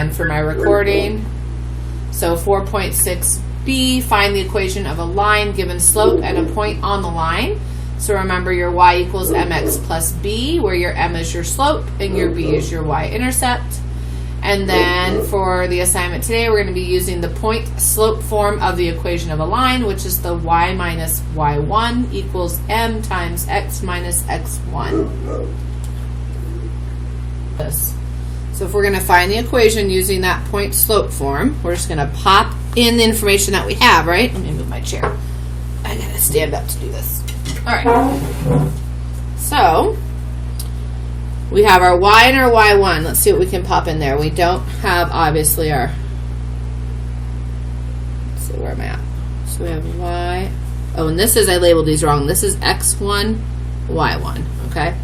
again for my recording. So 4.6b, find the equation of a line given slope and a point on the line. So remember your y equals mx plus b, where your m is your slope and your b is your y-intercept. And then for the assignment today, we're going to be using the point slope form of the equation of a line, which is the y minus y1 equals m times x minus x1. So if we're going to find the equation using that point slope form, we're just going to pop in the information that we have, right? Let me move my chair. I got to stand up to do this. All right. So we have our y and our y1. Let's see what we can pop in there. We don't have, obviously, our, let's see, where am I at? So we have y. Oh, and this is, I labeled these wrong. This is x1, y1, okay?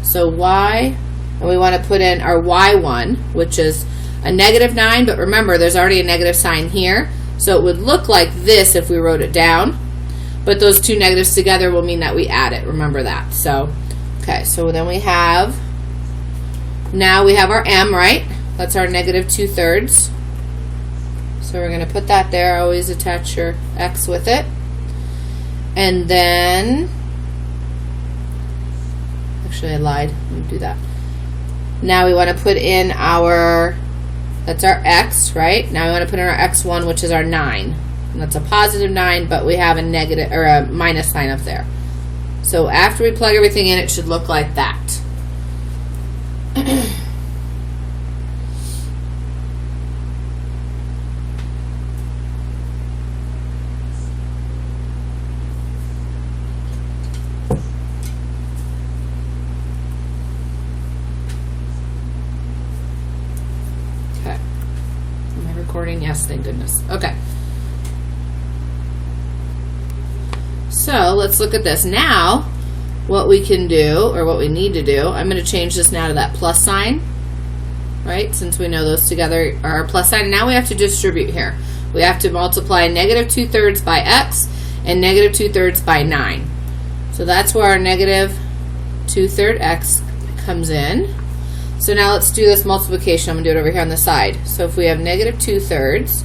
So y, and we want to put in our y1, which is a -9, but remember, there's already a negative sign here. So it would look like this if we wrote it down, but those two negatives together will mean that we add it. Remember that. So, okay, so then we have, now we have our m, right? That's our -2/3. So we're going to put that there. Always attach your x with it. And then, actually I lied. Let me do that. Now we want to put in our, that's our x, right? Now we want to put in our x1, which is our 9. And that's a +9, but we have a negative or a minus sign up there. So after we plug everything in, it should look like that. Okay. Am I recording? Yes, thank goodness. Okay. So let's look at this. Now, what we can do, or what we need to do, I'm going to change this now to that plus sign, right? Since we know those together are a plus sign. And now we have to distribute here. We have to multiply -2/3 by x and -2/3 by 9. So that's where our -2/3 x comes in. So now let's do this multiplication. I'm going to do it over here on the side. So if we have -2/3,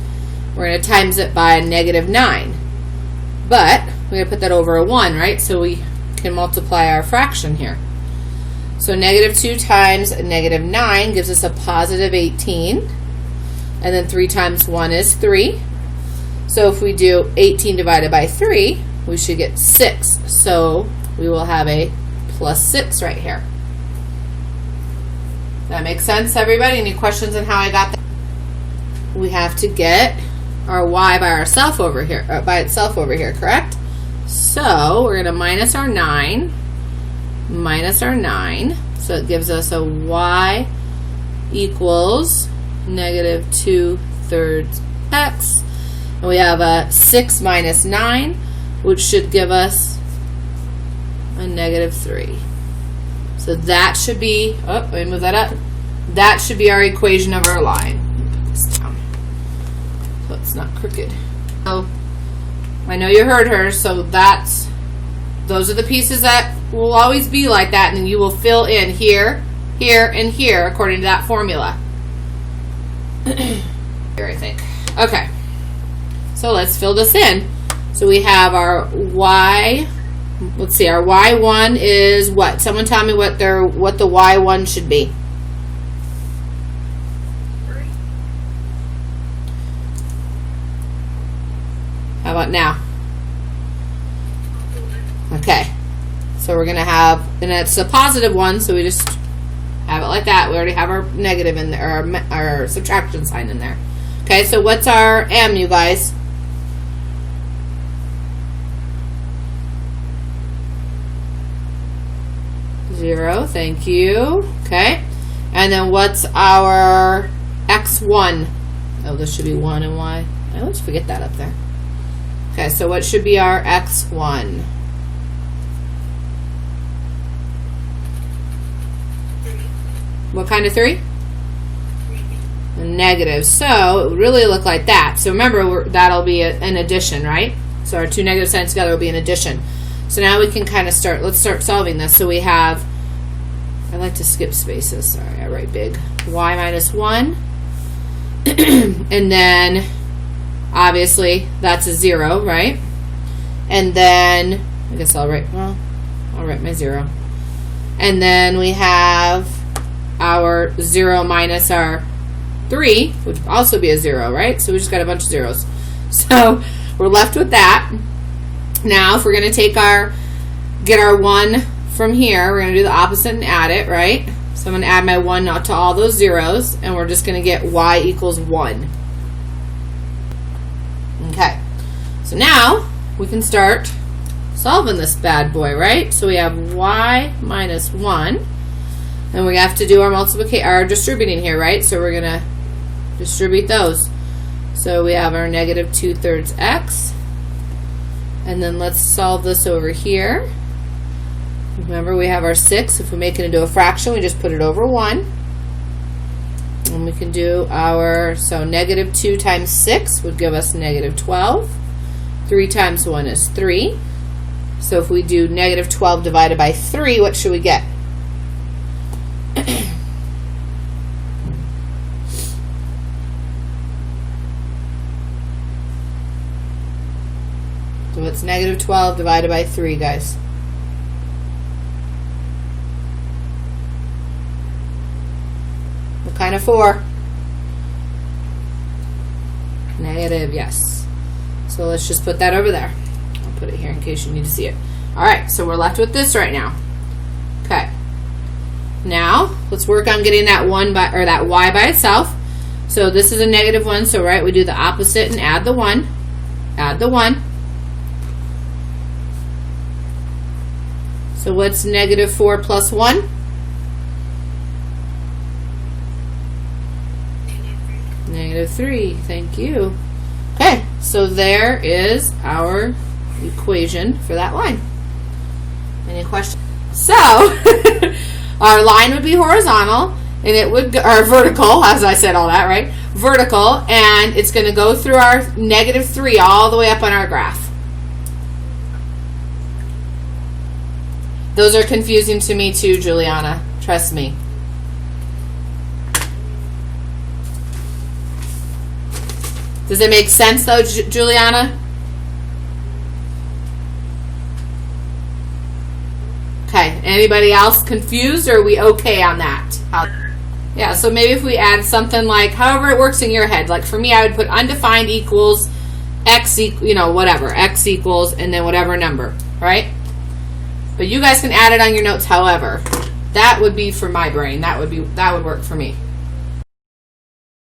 we're going to times it by -9. But we're going to put that over a 1, right? So we can multiply our fraction here. So -2 times -9 gives us a +18. And then 3 times 1 is 3. So if we do 18 divided by 3, we should get 6. So we will have a +6 right here. That makes sense, everybody? Any questions on how I got that? We have to get our y by ourselves over here, by itself over here, correct? So we're going to minus our 9, so it gives us a y equals -2/3 x, and we have a 6 minus 9, which should give us a -3. So that should be, oh, let me move that up. That should be our equation of our line. Put this down so it's not crooked. So I know you heard her, so those are the pieces that will always be like that, and then you will fill in here, here, and here according to that formula. Here, I think. Okay, so let's fill this in. So we have our y, let's see, our y1 is what? Someone tell me what the y1 should be. How about now? Okay, so we're going to have, and it's a +1, so we just have it like that. We already have our negative in there, or our subtraction sign in there. Okay, so what's our m, you guys? 0, thank you. Okay, and then what's our x1? Oh, this should be 1 and y. I always forget that up there. Okay, so what should be our x1? What kind of 3? Negative. So it would really look like that. So remember, that'll be an addition, right? So our two negative signs together will be an addition. So now we can kind of start, let's start solving this. So we have, I like to skip spaces. Sorry, I write big. Y minus 1 And then obviously that's a 0, right? And then I guess I'll write my 0. And then we have our 0 minus our 3 would also be a 0, right? So we just got a bunch of zeros. So we're left with that. Now if we're going to get our 1 from here, we're going to do the opposite and add it, right? So I'm going to add my 1 now to all those zeros, and we're just going to get y equals 1. Okay, so now we can start solving this bad boy, right? So we have y minus 1, and we have to do our distributing here, right? So we're going to distribute those. So we have our negative 2/3 x, and then let's solve this over here. Remember, we have our 6. If we make it into a fraction, we just put it over 1. And we can do so negative 2 times 6 would give us negative 12. 3 times 1 is 3. So if we do negative 12 divided by 3, what should we get? So it's negative 12 divided by 3, guys. What kind of 4? Negative, yes. So let's just put that over there. I'll put it here in case you need to see it. All right, so we're left with this right now. Okay. Now let's work on getting that that y by itself. So this is a negative 1. So right, we do the opposite and add the 1. Add the 1. So what's negative 4 plus 1? Negative 3. Thank you. Okay, so there is our equation for that line. Any questions? So our line would be horizontal, and it would or vertical, as I said all that, right? Vertical, and it's going to go through our negative 3 all the way up on our graph. Those are confusing to me too, Juliana. Trust me. Does it make sense though, Juliana? Okay. Anybody else confused, or are we okay on that? Yeah, so maybe if we add something like, however it works in your head. Like for me, I would put undefined equals x, whatever. X equals, and then whatever number, right? But you guys can add it on your notes however. That would be for my brain. That would work for me.